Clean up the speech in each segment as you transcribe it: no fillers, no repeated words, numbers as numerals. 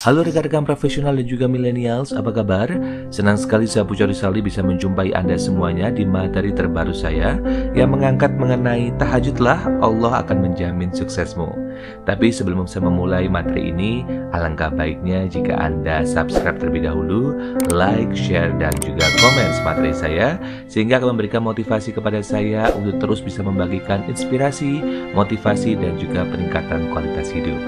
Halo rekan-rekan profesional dan juga millennials, apa kabar? Senang sekali saya Puja Rizaldi bisa menjumpai Anda semuanya di materi terbaru saya yang mengangkat mengenai tahajudlah Allah akan menjamin suksesmu. Tapi sebelum saya memulai materi ini, alangkah baiknya jika Anda subscribe terlebih dahulu, like, share, dan juga komen materi saya sehingga akan memberikan motivasi kepada saya untuk terus bisa membagikan inspirasi, motivasi, dan juga peningkatan kualitas hidup.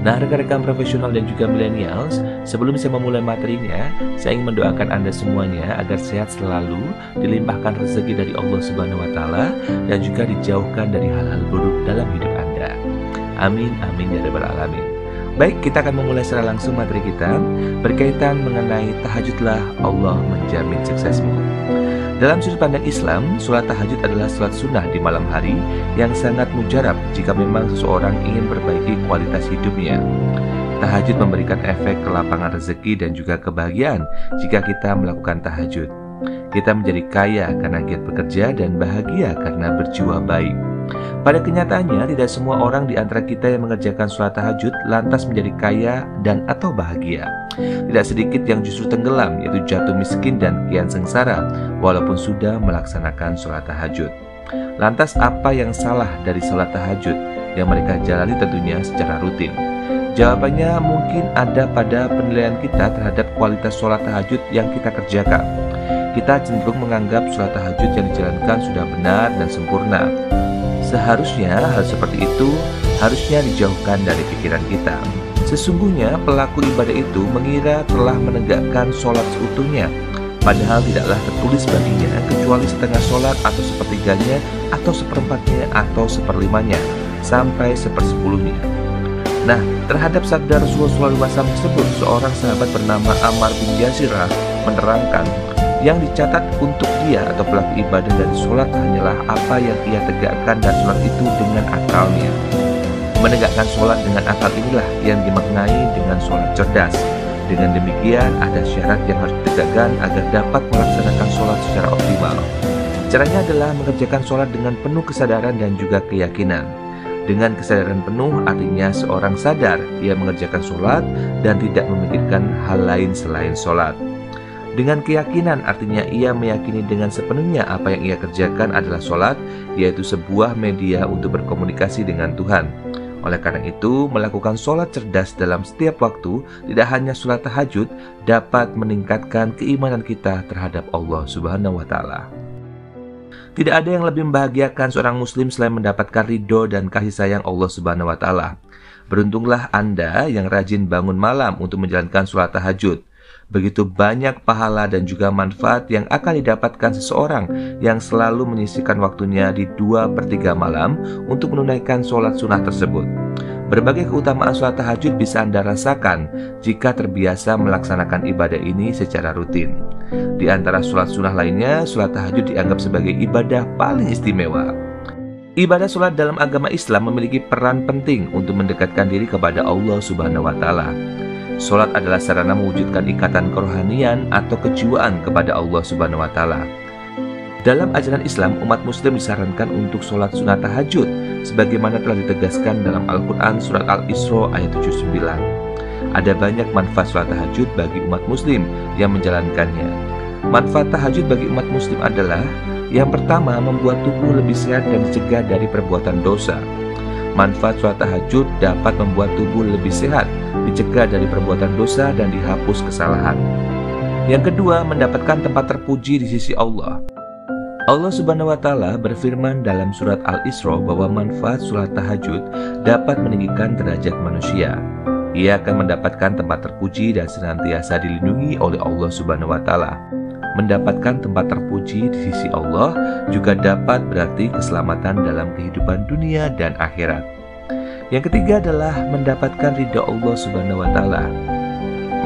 Nah, rekan-rekan profesional dan juga millennials, sebelum saya memulai materinya, saya ingin mendoakan Anda semuanya agar sehat selalu, dilimpahkan rezeki dari Allah Subhanahu wa Ta'ala, dan juga dijauhkan dari hal-hal buruk dalam hidup Anda. Amin, amin ya rabbal alamin. Baik, kita akan memulai secara langsung materi kita berkaitan mengenai tahajudlah Allah menjamin suksesmu. Dalam sudut pandang Islam, sholat tahajud adalah sholat sunnah di malam hari yang sangat mujarab jika memang seseorang ingin memperbaiki kualitas hidupnya. Tahajud memberikan efek kelapangan rezeki dan juga kebahagiaan jika kita melakukan tahajud. Kita menjadi kaya karena giat bekerja dan bahagia karena berjiwa baik. Pada kenyataannya, tidak semua orang di antara kita yang mengerjakan sholat tahajud lantas menjadi kaya dan atau bahagia. Tidak sedikit yang justru tenggelam, yaitu jatuh miskin dan kian sengsara, walaupun sudah melaksanakan sholat tahajud. Lantas apa yang salah dari sholat tahajud yang mereka jalani tentunya secara rutin? Jawabannya mungkin ada pada penilaian kita terhadap kualitas sholat tahajud yang kita kerjakan. Kita cenderung menganggap sholat tahajud yang dijalankan sudah benar dan sempurna. Seharusnya hal seperti itu harusnya dijauhkan dari pikiran kita. Sesungguhnya pelaku ibadah itu mengira telah menegakkan sholat seutuhnya, padahal tidaklah tertulis baginya kecuali setengah sholat atau sepertiganya atau seperempatnya atau seperlimanya sampai sepersepuluhnya. Nah, terhadap sabda Rasulullah SAW tersebut, seorang sahabat bernama Ammar bin Yasirah menerangkan, yang dicatat untuk dia atau pelaku ibadah dari sholat hanyalah apa yang ia tegakkan dan sholat itu dengan akalnya. Menegakkan sholat dengan akal inilah yang dimaknai dengan sholat cerdas. Dengan demikian ada syarat yang harus ditegakkan agar dapat melaksanakan sholat secara optimal. Caranya adalah mengerjakan sholat dengan penuh kesadaran dan juga keyakinan. Dengan kesadaran penuh artinya seorang sadar ia mengerjakan sholat dan tidak memikirkan hal lain selain sholat. Dengan keyakinan artinya ia meyakini dengan sepenuhnya apa yang ia kerjakan adalah sholat, yaitu sebuah media untuk berkomunikasi dengan Tuhan. Oleh karena itu, melakukan sholat cerdas dalam setiap waktu, tidak hanya sholat tahajud, dapat meningkatkan keimanan kita terhadap Allah Subhanahu wa Ta'ala. Tidak ada yang lebih membahagiakan seorang muslim selain mendapatkan ridho dan kasih sayang Allah Subhanahu wa Ta'ala. Beruntunglah Anda yang rajin bangun malam untuk menjalankan sholat tahajud. Begitu banyak pahala dan juga manfaat yang akan didapatkan seseorang yang selalu menyisihkan waktunya di 2/3 malam untuk menunaikan sholat sunnah tersebut. Berbagai keutamaan sholat tahajud bisa Anda rasakan jika terbiasa melaksanakan ibadah ini secara rutin. Di antara sholat sunnah lainnya, sholat tahajud dianggap sebagai ibadah paling istimewa. Ibadah sholat dalam agama Islam memiliki peran penting untuk mendekatkan diri kepada Allah Subhanahu wa Ta'ala. Sholat adalah sarana mewujudkan ikatan kerohanian atau kejiwaan kepada Allah Subhanahu wa Ta'ala. Dalam ajaran Islam, umat muslim disarankan untuk sholat sunat tahajud sebagaimana telah ditegaskan dalam Al-Quran surat Al-Isra ayat 79. Ada banyak manfaat sholat tahajud bagi umat muslim yang menjalankannya. Manfaat tahajud bagi umat muslim adalah: yang pertama, membuat tubuh lebih sehat dan dicegah dari perbuatan dosa. Manfaat sholat tahajud dapat membuat tubuh lebih sehat, dicegah dari perbuatan dosa dan dihapus kesalahan. Yang kedua, mendapatkan tempat terpuji di sisi Allah. Allah Subhanahu wa Ta'ala berfirman dalam surat Al-Isra bahwa manfaat sholat tahajud dapat meninggikan derajat manusia. Ia akan mendapatkan tempat terpuji dan senantiasa dilindungi oleh Allah Subhanahu wa Ta'ala. Mendapatkan tempat terpuji di sisi Allah juga dapat berarti keselamatan dalam kehidupan dunia dan akhirat. Yang ketiga adalah mendapatkan ridha Allah Subhanahu wa Ta'ala.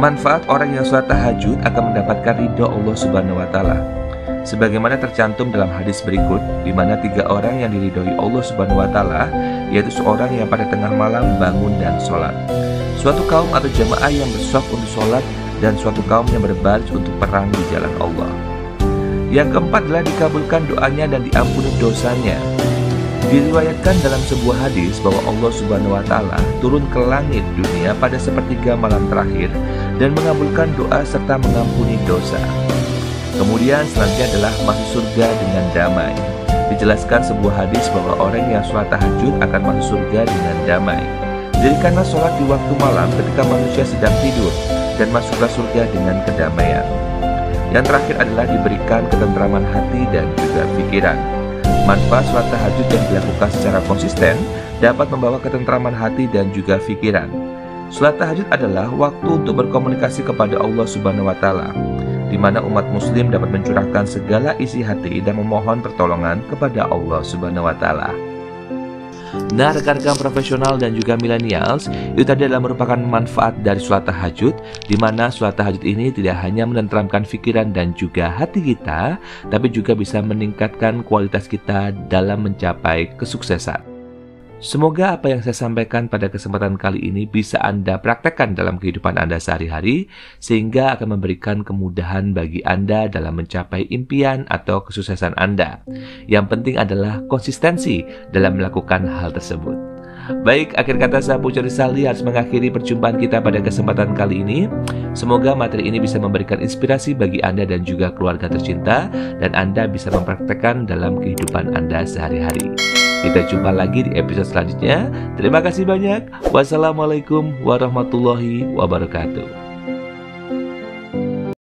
Manfaat orang yang sholat tahajud akan mendapatkan ridha Allah Subhanahu wa Ta'ala. Sebagaimana tercantum dalam hadis berikut, di mana 3 orang yang diridhoi Allah Subhanahu wa Ta'ala, yaitu seorang yang pada tengah malam bangun dan sholat, suatu kaum atau jamaah yang bersaf untuk sholat, dan suatu kaum yang berbaris untuk perang di jalan Allah. Yang keempat adalah dikabulkan doanya dan diampuni dosanya. Diriwayatkan dalam sebuah hadis bahwa Allah Subhanahu wa Ta'ala turun ke langit dunia pada sepertiga malam terakhir dan mengabulkan doa serta mengampuni dosa. Kemudian selanjutnya adalah masuk surga dengan damai. Dijelaskan sebuah hadis bahwa orang yang sholat tahajud akan masuk surga dengan damai. Dirikanlah sholat di waktu malam ketika manusia sedang tidur dan masuklah surga dengan kedamaian. Yang terakhir adalah diberikan ketentraman hati dan juga pikiran. Manfaat sholat tahajud yang dilakukan secara konsisten dapat membawa ketentraman hati dan juga pikiran. Sholat tahajud adalah waktu untuk berkomunikasi kepada Allah Subhanahu wa Ta'ala, di mana umat muslim dapat mencurahkan segala isi hati dan memohon pertolongan kepada Allah Subhanahu wa Ta'ala. Nah, rekan-rekan profesional dan juga millennials, itu tadi adalah merupakan manfaat dari sholat tahajud, di mana sholat tahajud ini tidak hanya menenteramkan pikiran dan juga hati kita, tapi juga bisa meningkatkan kualitas kita dalam mencapai kesuksesan. Semoga apa yang saya sampaikan pada kesempatan kali ini bisa Anda praktekkan dalam kehidupan Anda sehari-hari, sehingga akan memberikan kemudahan bagi Anda dalam mencapai impian atau kesuksesan Anda. Yang penting adalah konsistensi dalam melakukan hal tersebut. Baik, akhir kata saya Puja Rizali harus mengakhiri perjumpaan kita pada kesempatan kali ini. Semoga materi ini bisa memberikan inspirasi bagi Anda dan juga keluarga tercinta, dan Anda bisa mempraktekkan dalam kehidupan Anda sehari-hari. Kita jumpa lagi di episode selanjutnya. Terima kasih banyak. Wassalamualaikum warahmatullahi wabarakatuh.